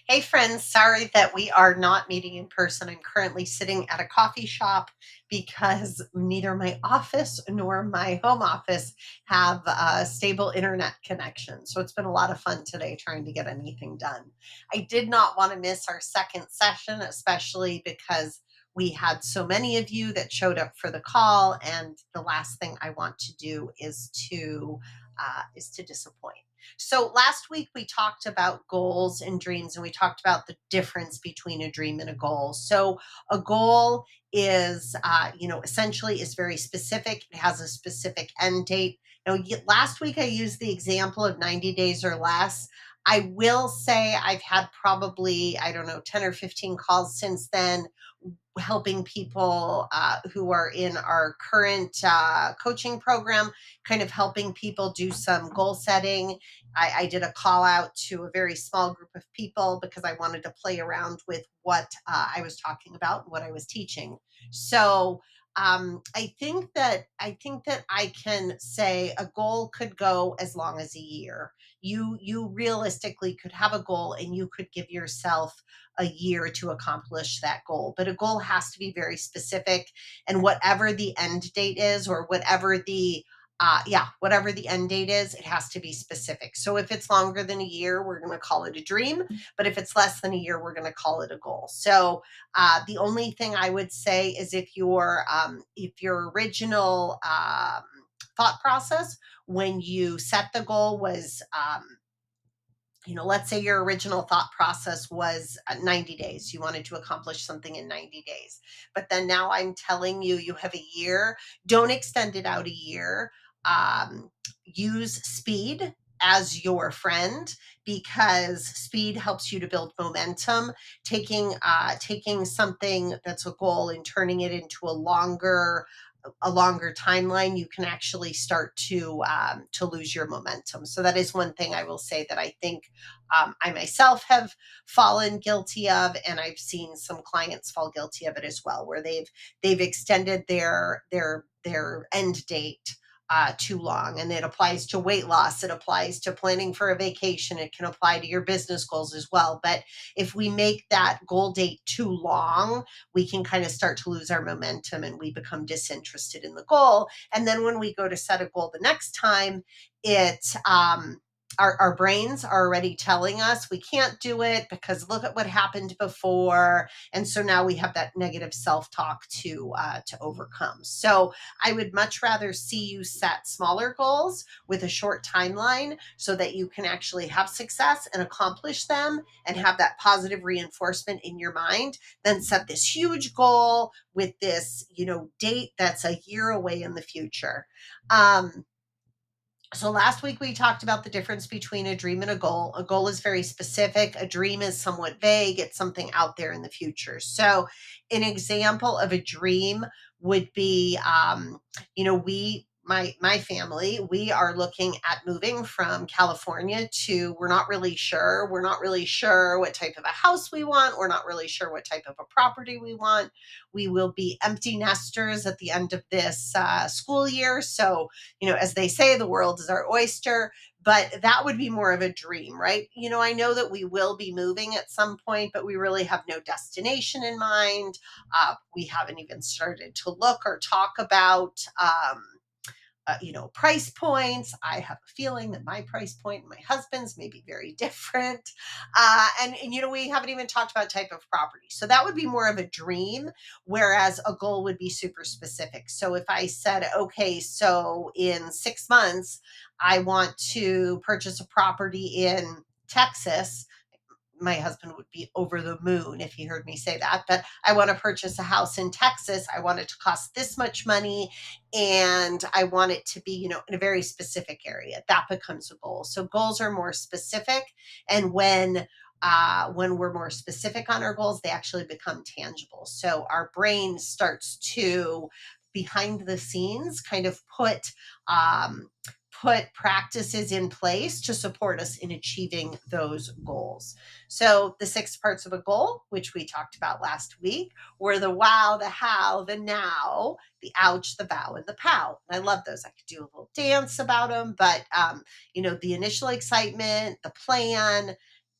Hey, friends, sorry that we are not meeting in person. I'm currently sitting at a coffee shop because neither my office nor my home office have a stable internet connection. So it's been a lot of fun today trying to get anything done. I did not want to miss our second session, especially because we had so many of you that showed up for the call, and the last thing I want to do is to disappoint. So last week we talked about goals and dreams, and we talked about the difference between a dream and a goal. So a goal is, essentially is very specific. It has a specific end date. Now, last week I used the example of 90 days or less. I will say I've had probably, I don't know, 10 or 15 calls since then helping people who are in our current coaching program, kind of helping people do some goal setting. I did a call out to a very small group of people because I wanted to play around with what I was talking about and what I was teaching. So I think that I can say a goal could go as long as a year. You realistically could have a goal and you could give yourself a year to accomplish that goal. But a goal has to be very specific, and whatever the end date is, or whatever the end date is, it has to be specific. So if it's longer than a year, we're going to call it a dream. But if it's less than a year, we're going to call it a goal. So the only thing I would say is if your original thought process when you set the goal was let's say your original thought process was 90 days. You wanted to accomplish something in 90 days. But then now I'm telling you, you have a year. Don't extend it out a year. Use speed as your friend, because speed helps you to build momentum. Taking something that's a goal and turning it into a longer timeline, you can actually start to lose your momentum. So that is one thing I will say that I think I myself have fallen guilty of, and I've seen some clients fall guilty of it as well, where they've extended their end date too long. And it applies to weight loss, it applies to planning for a vacation, it can apply to your business goals as well. But if we make that goal date too long, we can kind of start to lose our momentum and we become disinterested in the goal. And then when we go to set a goal the next time, our brains are already telling us we can't do it because look at what happened before. And so now we have that negative self-talk to overcome. So I would much rather see you set smaller goals with a short timeline so that you can actually have success and accomplish them and have that positive reinforcement in your mind, than set this huge goal with this, date that's a year away in the future. So last week we talked about the difference between a dream and a goal. A goal is very specific. A dream is somewhat vague. It's something out there in the future. So an example of a dream would be, my family, we are looking at moving from California to, we're not really sure. We're not really sure what type of a house we want. We're not really sure what type of a property we want. We will be empty nesters at the end of this school year. So as they say, the world is our oyster, but that would be more of a dream, right? I know that we will be moving at some point, but we really have no destination in mind. We haven't even started to look or talk about, price points. I have a feeling that my price point and my husband's may be very different. And we haven't even talked about type of property. So that would be more of a dream, whereas a goal would be super specific. So if I said, okay, so in 6 months, I want to purchase a property in Texas, my husband would be over the moon if he heard me say that. But I want to purchase a house in Texas. I want it to cost this much money, and I want it to be, in a very specific area. That becomes a goal. So goals are more specific, and when we're more specific on our goals, they actually become tangible. So our brain starts to, behind the scenes, kind of put practices in place to support us in achieving those goals. So the 6 parts of a goal, which we talked about last week, were the wow, the how, the now, the ouch, the vow, and the pow. And I love those. I could do a little dance about them, but the initial excitement, the plan,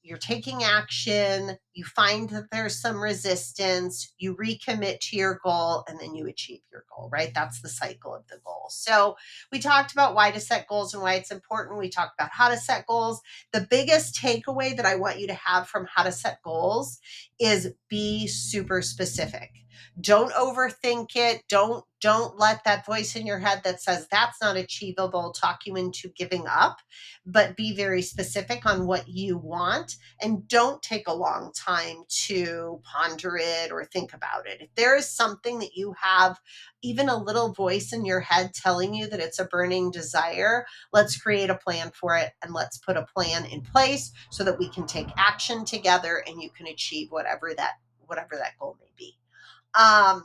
you're taking action, you find that there's some resistance, you recommit to your goal, and then you achieve your goal, right? That's the cycle of the goal. So we talked about why to set goals and why it's important. We talked about how to set goals. The biggest takeaway that I want you to have from how to set goals is be super specific. Don't overthink it. Don't let that voice in your head that says that's not achievable talk you into giving up, but be very specific on what you want, and don't take a long time to ponder it or think about it. If there is something that you have even a little voice in your head telling you that it's a burning desire, let's create a plan for it, and let's put a plan in place so that we can take action together and you can achieve whatever that goal may be. Um,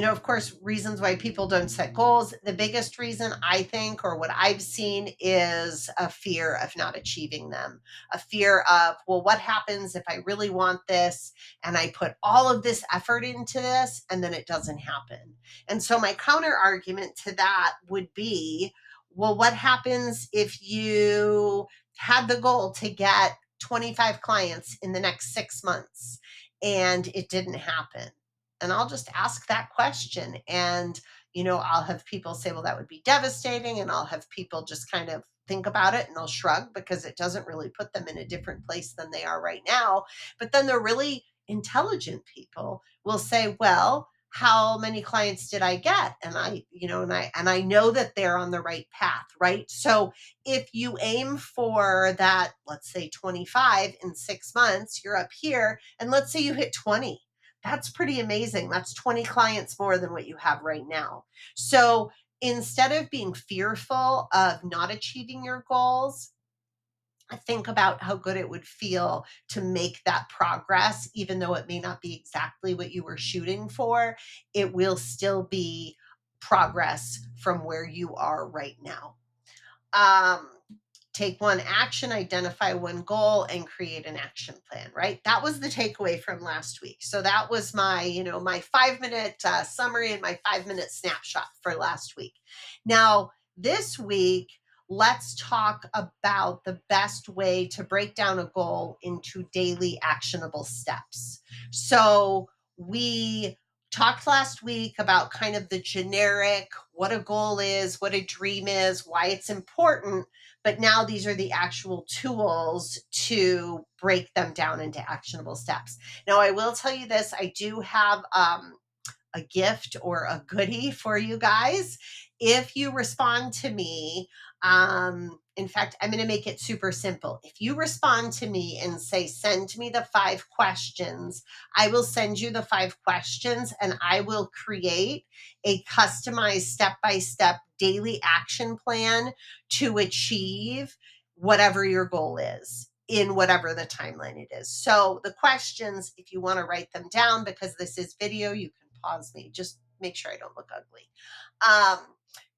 of course, reasons why people don't set goals. The biggest reason, I think, or what I've seen, is a fear of not achieving them. A fear of, well, what happens if I really want this and I put all of this effort into this and then it doesn't happen? And so my counter argument to that would be, well, what happens if you had the goal to get 25 clients in the next 6 months and it didn't happen? And I'll just ask that question. And, I'll have people say, well, that would be devastating. And I'll have people just kind of think about it and they'll shrug because it doesn't really put them in a different place than they are right now. But then the really intelligent people will say, well, how many clients did I get? And I know that they're on the right path, right? So if you aim for that, let's say 25 in 6 months, you're up here, and let's say you hit 20. That's pretty amazing. That's 20 clients more than what you have right now. So instead of being fearful of not achieving your goals, think about how good it would feel to make that progress. Even though it may not be exactly what you were shooting for, it will still be progress from where you are right now. Take one action, identify one goal, and create an action plan, right? That was the takeaway from last week. So that was my 5-minute summary and my 5-minute snapshot for last week. Now, this week, let's talk about the best way to break down a goal into daily actionable steps. So we talked last week about kind of the generic, what a goal is, what a dream is, why it's important. But now these are the actual tools to break them down into actionable steps. Now, I will tell you this, I do have a gift or a goodie for you guys. If you respond to me, in fact, I'm going to make it super simple. If you respond to me and say, send me the 5 questions, I will send you the 5 questions and I will create a customized step-by-step daily action plan to achieve whatever your goal is in whatever the timeline it is. So the questions, if you want to write them down, because this is video, you can pause me. Just make sure I don't look ugly.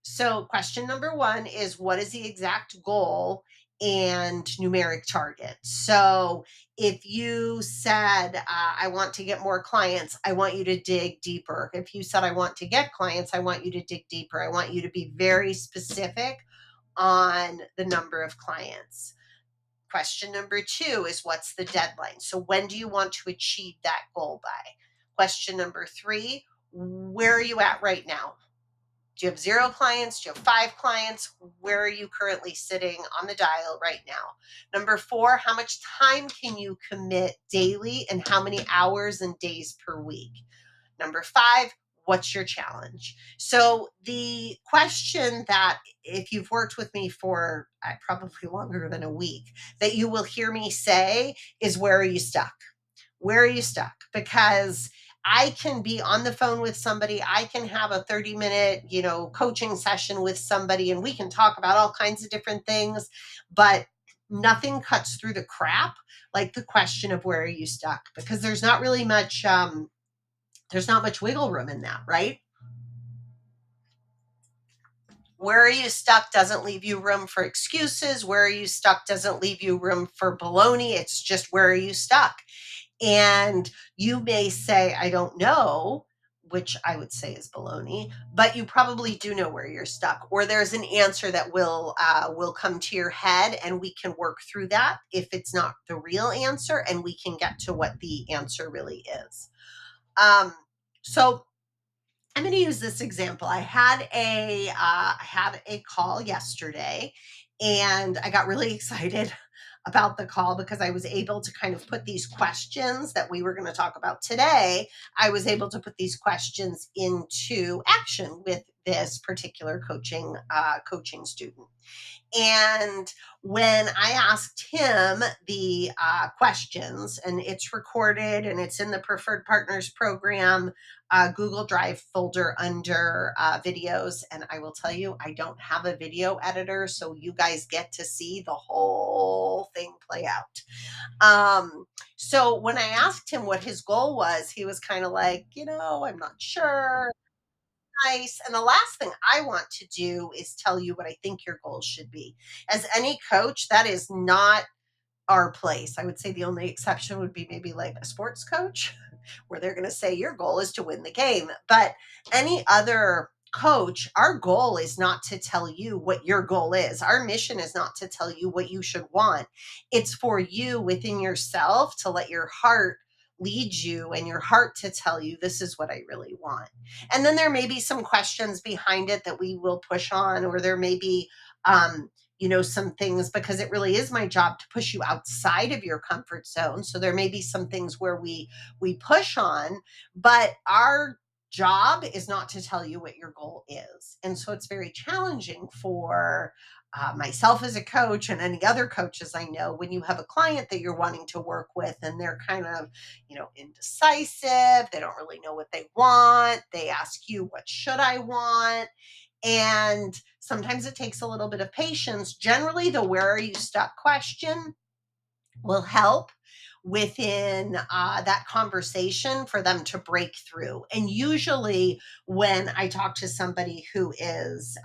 So question number 1 is, what is the exact goal and numeric target? So if you said, I want to get more clients, I want you to dig deeper. If you said, I want to get clients, I want you to dig deeper. I want you to be very specific on the number of clients. Question number 2 is, what's the deadline? So when do you want to achieve that goal by? Question number 3, where are you at right now? Do you have 0 clients? Do you have 5 clients? Where are you currently sitting on the dial right now? Number 4, how much time can you commit daily and how many hours and days per week? Number 5, what's your challenge? So the question that, if you've worked with me for probably longer than a week, that you will hear me say is, where are you stuck? Where are you stuck? Because I can be on the phone with somebody. I can have a 30-minute, coaching session with somebody, and we can talk about all kinds of different things, but nothing cuts through the crap like the question of, where are you stuck? Because there's not really much, there's not much wiggle room in that, right? Where are you stuck doesn't leave you room for excuses. Where are you stuck doesn't leave you room for baloney. It's just, where are you stuck? And you may say, I don't know. which I would say is baloney, but you probably do know where you're stuck, or there's an answer that will come to your head, and we can work through that if it's not the real answer, and we can get to what the answer really is. So I'm going to use this example. I had a call yesterday, and I got really excited about the call because I was able to kind of put these questions that we were going to talk about today. I was able to put these questions into action with this particular coaching student. And when I asked him the questions, and it's recorded and it's in the Preferred Partners program Google Drive folder under videos. And I will tell you, I don't have a video editor, so you guys get to see the whole thing play out. So when I asked him what his goal was, he was kind of like, I'm not sure. Nice. And the last thing I want to do is tell you what I think your goals should be. As any coach, that is not our place. I would say the only exception would be maybe like a sports coach, where they're going to say your goal is to win the game. But any other coach, our goal is not to tell you what your goal is. Our mission is not to tell you what you should want. It's for you within yourself to let your heart lead you, and your heart to tell you, this is what I really want. And then there may be some questions behind it that we will push on, or there may be some things, because it really is my job to push you outside of your comfort zone. So there may be some things where we push on, but our job is not to tell you what your goal is. And so it's very challenging for myself as a coach, and any other coaches I know, when you have a client that you're wanting to work with and they're kind of, indecisive, they don't really know what they want. They ask you, what should I want? And sometimes it takes a little bit of patience. Generally, the where are you stuck question will help within that conversation for them to break through. And usually when I talk to somebody who is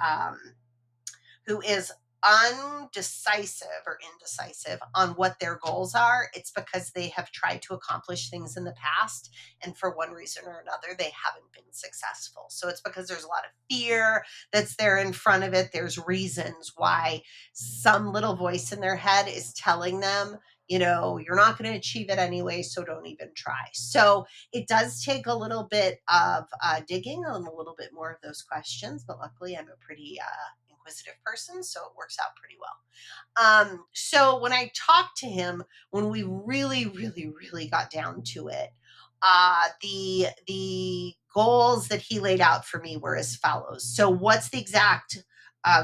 undecisive or indecisive on what their goals are, it's because they have tried to accomplish things in the past, and for one reason or another they haven't been successful. So it's because there's a lot of fear that's there in front of it. There's reasons why some little voice in their head is telling them, you're not going to achieve it anyway, so don't even try. So it does take a little bit of digging on a little bit more of those questions, but luckily I'm a pretty inquisitive person, so it works out pretty well. So when I talked to him, when we really, really, really got down to it, the goals that he laid out for me were as follows. So what's the exact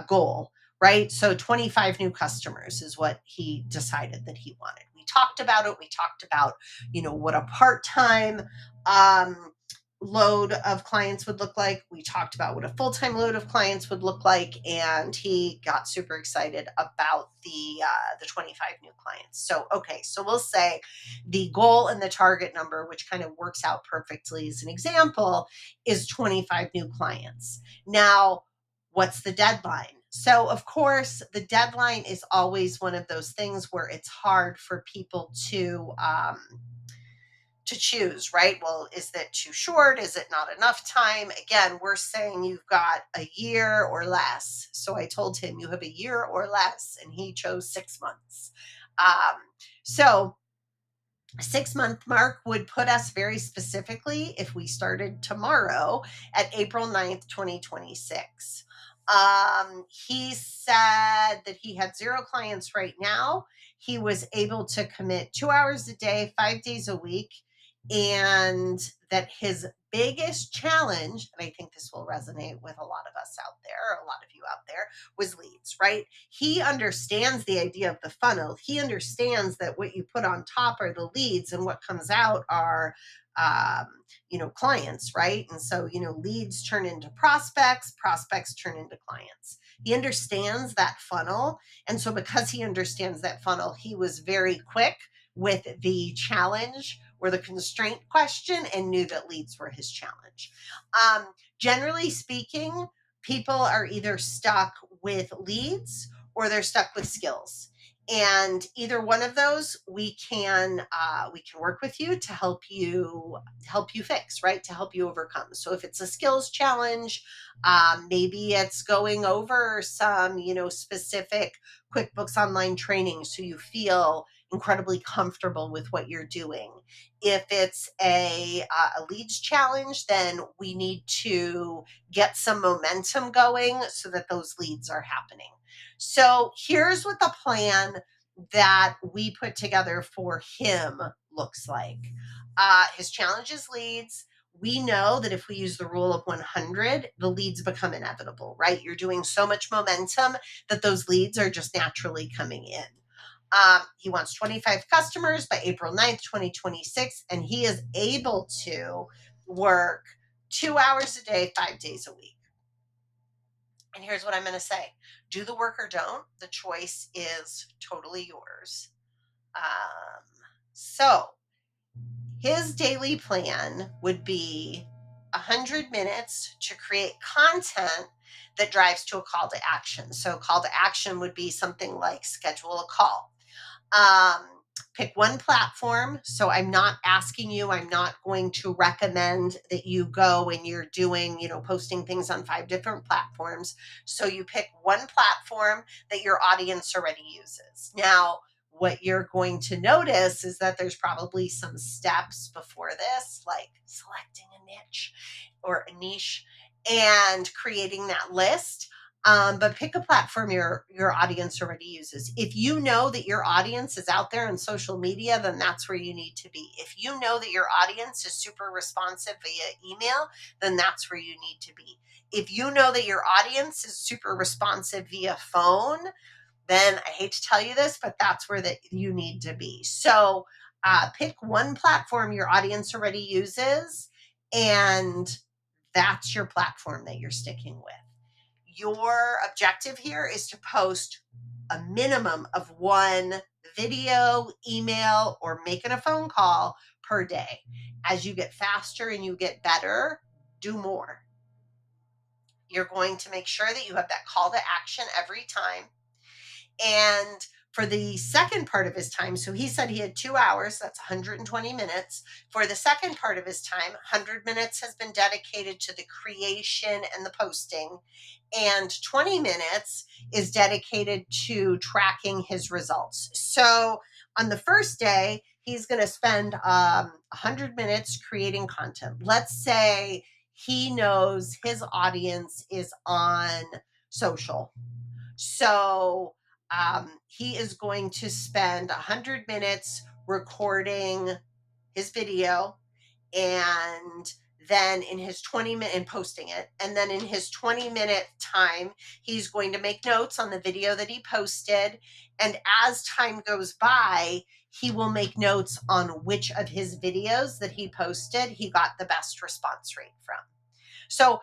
goal? Right? So 25 new customers is what he decided that he wanted. We talked about it. We talked about, what a part-time load of clients would look like. We talked about what a full-time load of clients would look like, and he got super excited about the 25 new clients. So okay, so we'll say the goal and the target number, which kind of works out perfectly as an example, is 25 new clients. Now, what's the deadline? So of course, the deadline is always one of those things where it's hard for people to choose, right? Well, is that too short? Is it not enough time? Again, we're saying you've got a year or less. So I told him you have a year or less, and he chose 6 months. So 6-month mark would put us very specifically, if we started tomorrow, at April 9th, 2026. He said that he had 0 clients right now. He was able to commit 2 hours a day, 5 days a week, and that his biggest challenge, and I think this will resonate with a lot of us out there, a lot of you out there, was leads, right? He understands the idea of the funnel. He understands that what you put on top are the leads, and what comes out are clients, right? And so, leads turn into prospects, prospects turn into clients. He understands that funnel. And so because he understands that funnel, he was very quick with the challenge or the constraint question, and knew that leads were his challenge. Generally speaking, people are either stuck with leads or they're stuck with skills. And either one of those we can work with you to help you fix, right, to help you overcome. So if it's a skills challenge, maybe it's going over some specific QuickBooks Online training so you feel incredibly comfortable with what you're doing. If it's a leads challenge, then we need to get some momentum going so that those leads are happening. So here's what the plan that we put together for him looks like. His challenge is leads. We know that if we use the rule of 100, the leads become inevitable, right? You're doing so much momentum that those leads are just naturally coming in. He wants 25 customers by April 9th, 2026, and he is able to work 2 hours a day, 5 days a week. And here's what I'm going to say: do the work or don't. The choice is totally yours. Um, so his daily plan would be 100 minutes to create content that drives to a call to action. So, call to action would be something like schedule a call. Um, Pick one platform. So I'm not asking you, I'm not going to recommend that you go and you're doing, posting things on 5 different platforms. So you pick one platform that your audience already uses. Now, what you're going to notice is that there's probably some steps before this, like selecting a niche or a niche and creating that list. But pick a platform your audience already uses. If you know that your audience is out there on social media, then that's where you need to be. If you know that your audience is super responsive via email, then that's where you need to be. If you know that your audience is super responsive via phone, then I hate to tell you this, but that's where that you need to be. So pick one platform your audience already uses, and that's your platform that you're sticking with. Your objective here is to post a minimum of one video, email, or making a phone call per day. As you get faster and you get better, do more. You're going to make sure that you have that call to action every time. And for the second part of his time, so he said he had 2 hours, that's 120 minutes. For the second part of his time, 100 minutes has been dedicated to the creation and the posting, and 20 minutes is dedicated to tracking his results. So on the first day, he's going to spend 100 minutes creating content. Let's say he knows his audience is on social. So he is going to spend 100 minutes recording his video, and then in his 20-minute and posting it. And then in his 20-minute time, he's going to make notes on the video that he posted. And as time goes by, he will make notes on which of his videos that he posted he got the best response rate from. So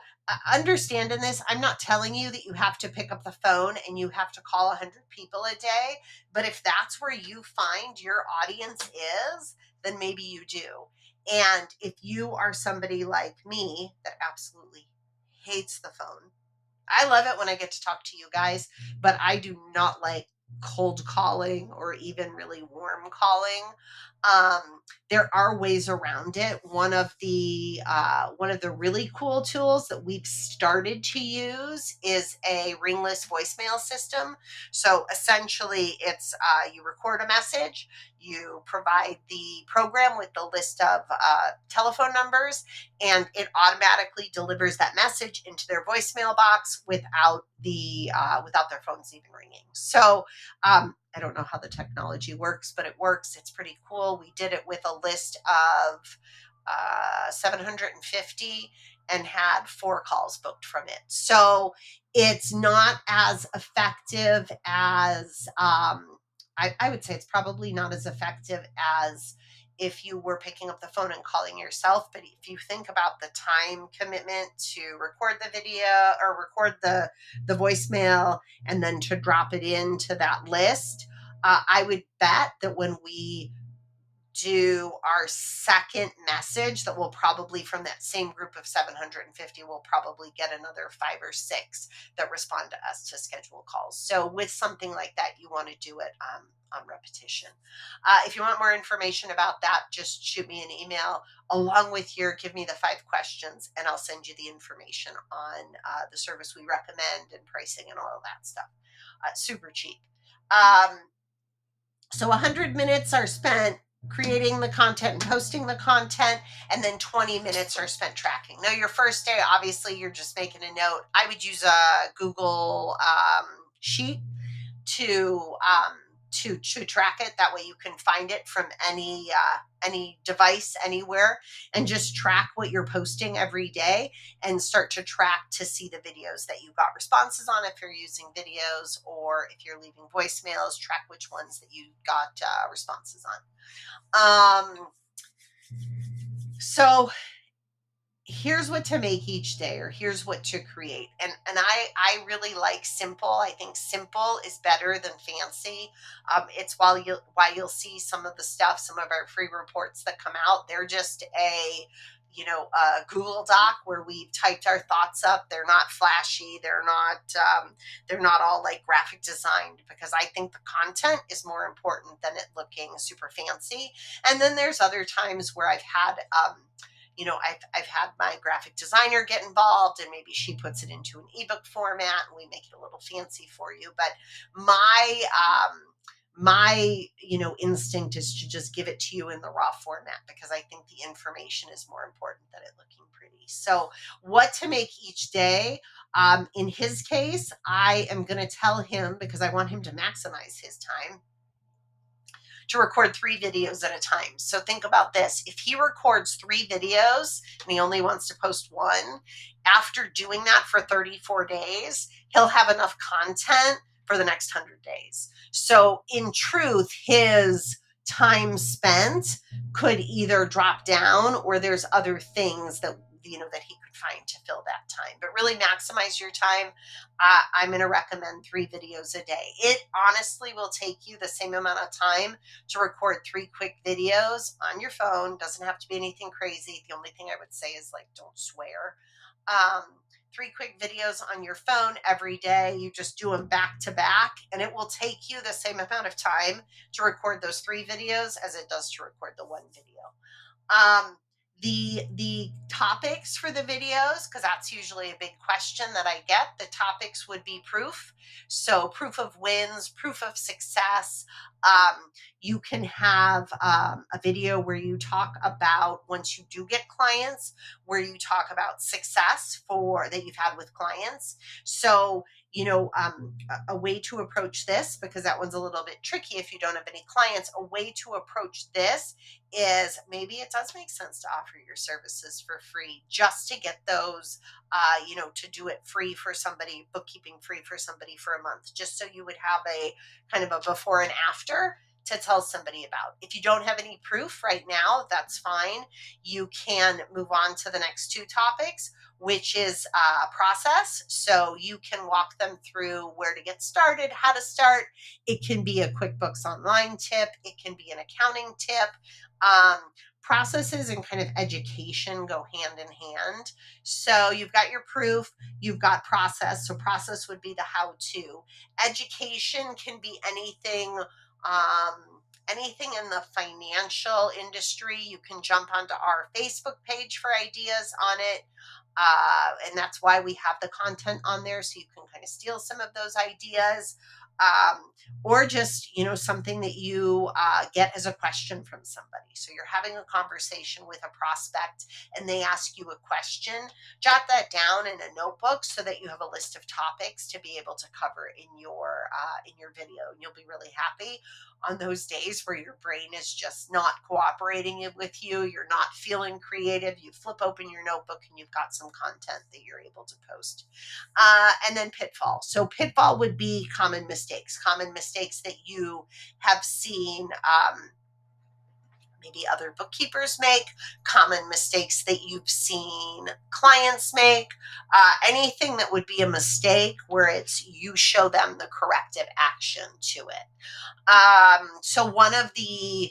understand in this, I'm not telling you that you have to pick up the phone and you have to call 100 people a day, but if that's where you find your audience is, then maybe you do. And if you are somebody like me that absolutely hates the phone, I love it when I get to talk to you guys, but I do not like cold calling or even really warm calling. Um, there are ways around it. One of the really cool tools that we've started to use is a ringless voicemail system. So essentially, it's you record a message, you provide the program with the list of telephone numbers, and it automatically delivers that message into their voicemail box without their phones even ringing. So I don't know how the technology works, but it works. It's pretty cool. We did it with a list of 750 and had 4 calls booked from it. So it's not as effective as I would say it's probably not as effective as if you were picking up the phone and calling yourself. But if you think about the time commitment to record the video or record the voicemail and then to drop it into that list, I would bet that when we do our second message that will probably, from that same group of 750, we'll probably get another 5 or 6 that respond to us to schedule calls. So with something like that, you want to do it on repetition. If you want more information about that, just shoot me an email along with give me the 5 questions, and I'll send you the information on the service we recommend and pricing and all of that stuff. Super cheap. So 100 minutes are spent creating the content and posting the content, and then 20 minutes are spent tracking. Now, your first day, obviously, you're just making a note. I would use a Google sheet to track it. That way you can find it from any device anywhere, and just track what you're posting every day and start to track to see the videos that you got responses on if you're using videos, or if you're leaving voicemails, track which ones that you got responses on. So here's what to make each day, or here's what to create. And I really like simple. I think simple is better than fancy. It's why you'll see some of the stuff, some of our free reports that come out, they're just a Google Doc where we've typed our thoughts up. They're not flashy. They're not all like graphic designed, because I think the content is more important than it looking super fancy. And then there's other times where I've had I've had my graphic designer get involved, and maybe she puts it into an ebook format and we make it a little fancy for you. But my instinct is to just give it to you in the raw format, because I think the information is more important than it looking pretty. So what to make each day? In his case, I am going to tell him, because I want him to maximize his time, to record 3 videos at a time. So think about this. If he records 3 videos and he only wants to post 1, after doing that for 34 days, he'll have enough content for the next 100 days. So in truth, his time spent could either drop down, or there's other things that that he could find to fill that time. But really maximize your time. I'm going to recommend 3 videos a day. It honestly will take you the same amount of time to record 3 quick videos on your phone. Doesn't have to be anything crazy. The only thing I would say is, like, don't swear. 3 quick videos on your phone every day. You just do them back to back, and it will take you the same amount of time to record those 3 videos as it does to record the 1 video. The topics for the videos, because that's usually a big question that I get, the topics would be proof. So proof of wins, proof of success. You can have a video where you talk about, once you do get clients, where you talk about success that you've had with clients. So a way to approach this, because that one's a little bit tricky if you don't have any clients, a way to approach this is, maybe it does make sense to offer your services for free, just to get those, to do it free for somebody, bookkeeping free for somebody for a month, just so you would have a kind of a before and after to tell somebody about. If you don't have any proof right now, that's fine. You can move on to the next 2 topics, which is process. So you can walk them through where to get started, how to start. It can be a QuickBooks Online tip. It can be an accounting tip. Processes and kind of education go hand in hand. So you've got your proof, you've got process. So process would be the how-to. Education can be anything in the financial industry. You can jump onto our Facebook page for ideas on it. And that's why we have the content on there, so you can kind of steal some of those ideas. Or just, something that you get as a question from somebody. So you're having a conversation with a prospect and they ask you a question, jot that down in a notebook so that you have a list of topics to be able to cover in your video. And you'll be really happy on those days where your brain is just not cooperating with you. You're not feeling creative. You flip open your notebook and you've got some content that you're able to post. And then pitfall. So pitfall would be common mistakes that you have seen maybe other bookkeepers make, common mistakes that you've seen clients make, anything that would be a mistake where it's you show them the corrective action to it. So one of the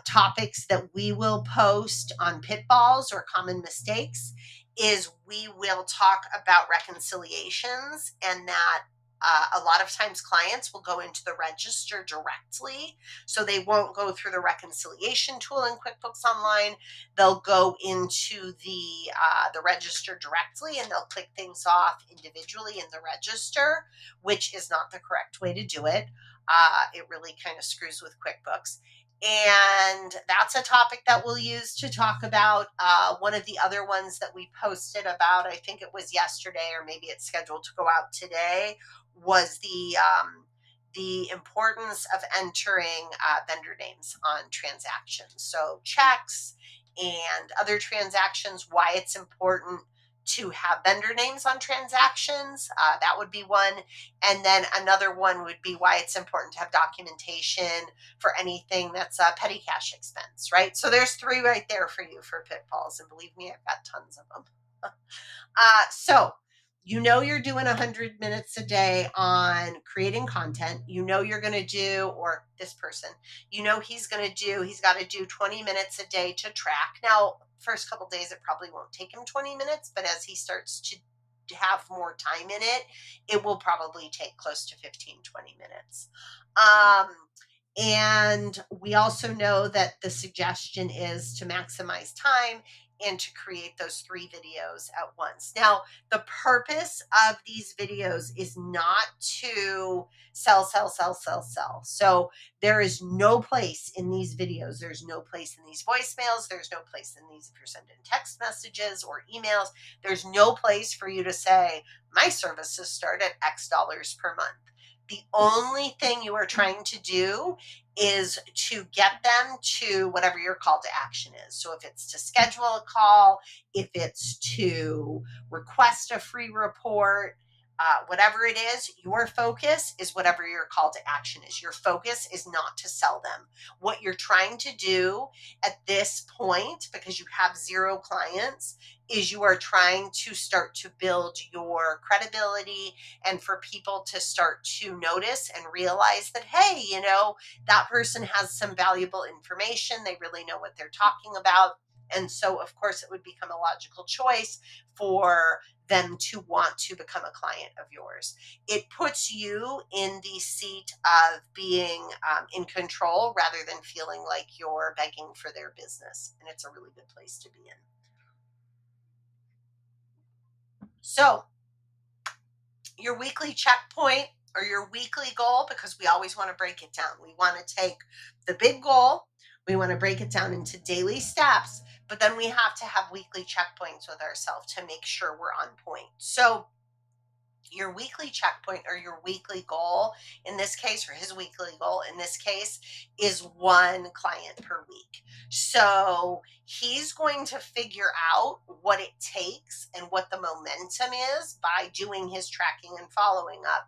topics that we will post on pitfalls or common mistakes is we will talk about reconciliations, and that a lot of times clients will go into the register directly. So they won't go through the reconciliation tool in QuickBooks Online. They'll go into the register directly, and they'll click things off individually in the register, which is not the correct way to do it. It really kind of screws with QuickBooks. And that's a topic that we'll use to talk about. One of the other ones that we posted about, I think it was yesterday, or maybe it's scheduled to go out today, was the importance of entering vendor names on transactions. So checks and other transactions, why it's important to have vendor names on transactions. That would be one. And then another one would be why it's important to have documentation for anything that's a petty cash expense, right? So there's 3 right there for you for pitfalls. And believe me, I've got tons of them. So you're doing 100 minutes a day on creating content. You're going to do, or this person, he's got to do 20 minutes a day to track. Now, first couple days, it probably won't take him 20 minutes, but as he starts to have more time in it, it will probably take close to 15-20 minutes. And we also know that the suggestion is to maximize time and to create those 3 videos at once. Now, the purpose of these videos is not to sell. So there is no place in these videos, there's no place in these voicemails, there's no place in these if you're sending text messages or emails, there's no place for you to say, my services start at X dollars per month. The only thing you are trying to do is to get them to whatever your call to action is. So if it's to schedule a call, if it's to request a free report, whatever it is, your focus is whatever your call to action is. Your focus is not to sell them. What you're trying to do at this point, because you have 0 clients, is you are trying to start to build your credibility and for people to start to notice and realize that, hey, that person has some valuable information. They really know what they're talking about. And so, of course, it would become a logical choice for them to want to become a client of yours. It puts you in the seat of being in control rather than feeling like you're begging for their business. And it's a really good place to be in. So your weekly checkpoint or your weekly goal, because we always want to break it down. We want to take the big goal, we want to break it down into daily steps, but then we have to have weekly checkpoints with ourselves to make sure we're on point. So your weekly checkpoint or your weekly goal in this case, or his weekly goal in this case, is 1 client per week. So he's going to figure out what it takes and what the momentum is by doing his tracking and following up,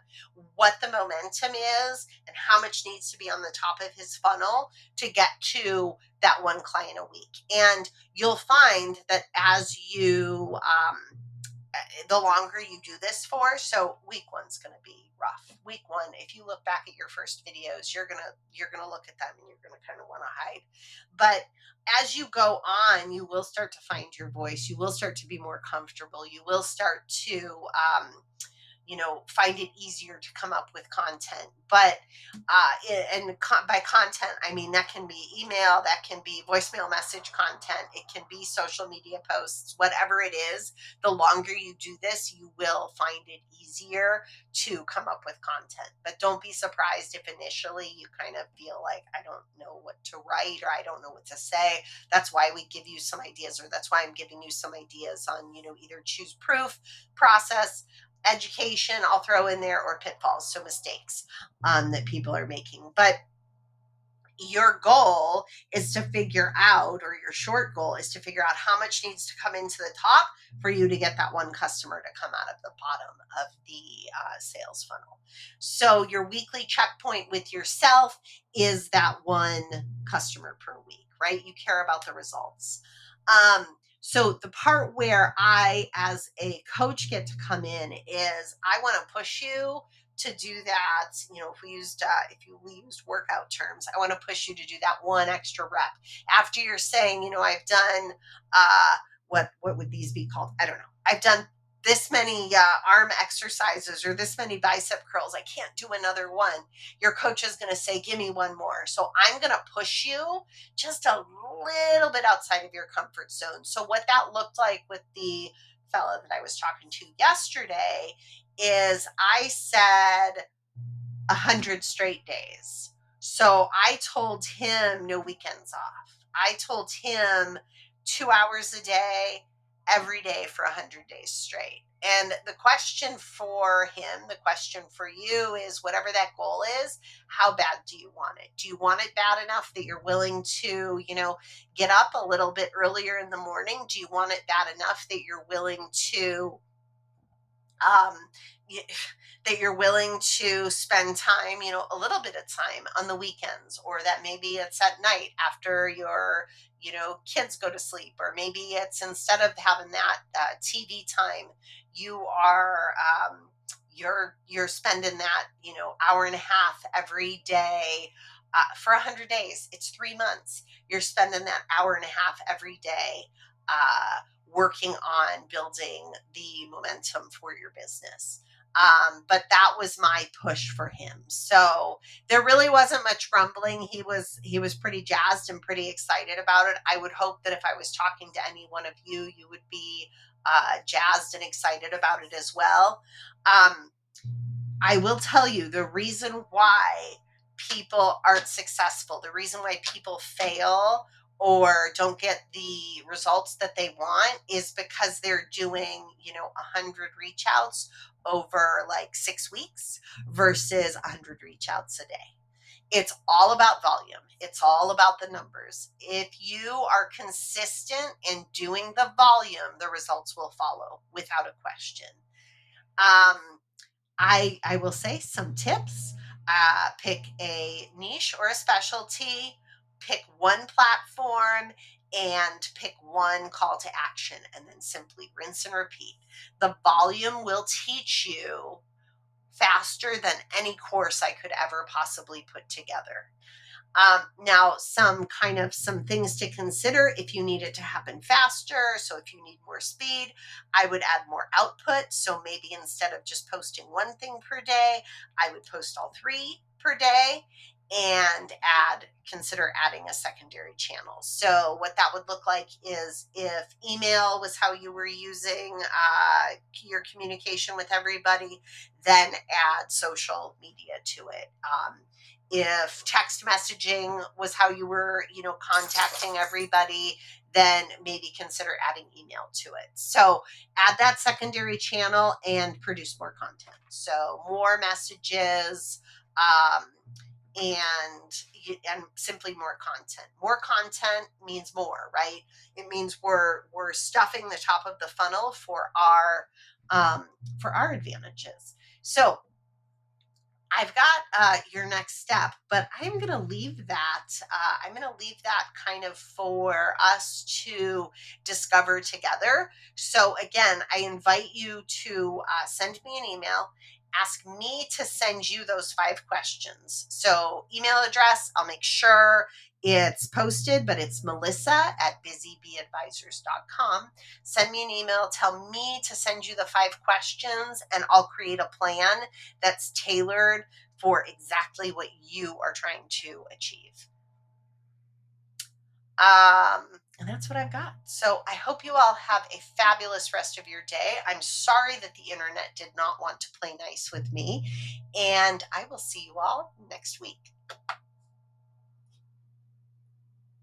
what the momentum is and how much needs to be on the top of his funnel to get to that 1 client a week. And you'll find that as you the longer you do this for, so week 1's going to be rough. Week 1, if you look back at your first videos, you're gonna look at them and you're gonna kind of want to hide. But as you go on, you will start to find your voice. You will start to be more comfortable. You will start to find it easier to come up with content. But by content, I mean that can be email, that can be voicemail message content, it can be social media posts, whatever it is. The longer you do this, you will find it easier to come up with content. But don't be surprised if initially you kind of feel like, I don't know what to write or I don't know what to say. That's why we give you some ideas, or that's why I'm giving you some ideas on, either choose proof, process, education, I'll throw in there, or pitfalls, so mistakes that people are making. But your goal is to figure out, or your short goal is to figure out how much needs to come into the top for you to get that 1 customer to come out of the bottom of the sales funnel. So your weekly checkpoint with yourself is that 1 customer per week, right? You care about the results. So the part where I, as a coach, get to come in is I want to push you to do that. If we used workout terms, I want to push you to do that one extra rep after you're saying, I've done what would these be called? I don't know. I've done this many arm exercises or this many bicep curls. I can't do another one. Your coach is going to say, give me one more. So I'm going to push you just a little bit outside of your comfort zone. So what that looked like with the fella that I was talking to yesterday is I said 100 straight days. So I told him no weekends off. I told him 2 hours a day, every day for 100 days straight. And the question for him, the question for you is whatever that goal is, how bad do you want it? Do you want it bad enough that you're willing to, get up a little bit earlier in the morning? Do you want it bad enough that you're willing to um, that you're willing to spend time, a little bit of time on the weekends, or that maybe it's at night after your, kids go to sleep, or maybe it's instead of having that TV time, you are, you're spending that, hour and a half every day. For 100 days, it's 3 months. You're spending that hour and a half every day. Working on building the momentum for your business. But that was my push for him. So there really wasn't much grumbling. He was pretty jazzed and pretty excited about it. I would hope that if I was talking to any one of you, you would be jazzed and excited about it as well. I will tell you the reason why people aren't successful, the reason why people fail or don't get the results that they want is because they're doing, 100 reach outs over like 6 weeks versus 100 reach outs a day. It's all about volume. It's all about the numbers. If you are consistent in doing the volume, the results will follow without a question. I will say some tips. Pick a niche or a specialty, pick one platform, and pick one call to action, and then simply rinse and repeat. The volume will teach you faster than any course I could ever possibly put together. Now, some things to consider if you need it to happen faster. So if you need more speed, I would add more output. So maybe instead of just posting one thing per day, I would post all 3 per day and consider adding a secondary channel. So what that would look like is if email was how you were using your communication with everybody, then add social media to it. If text messaging was how you were, contacting everybody, then maybe consider adding email to it. So add that secondary channel and produce more content. So more messages, and simply more content. More content means more, right? It means we're stuffing the top of the funnel for our advantages. So I've got your next step, but I'm going to leave that. I'm going to leave that kind of for us to discover together. So again, I invite you to send me an email. Ask me to send you those 5 questions. So email address, I'll make sure it's posted, but it's melissa@busybeeadvisors.com. Send me an email. Tell me to send you the 5 questions, and I'll create a plan that's tailored for exactly what you are trying to achieve. And that's what I've got. So I hope you all have a fabulous rest of your day. I'm sorry that the internet did not want to play nice with me, and I will see you all next week.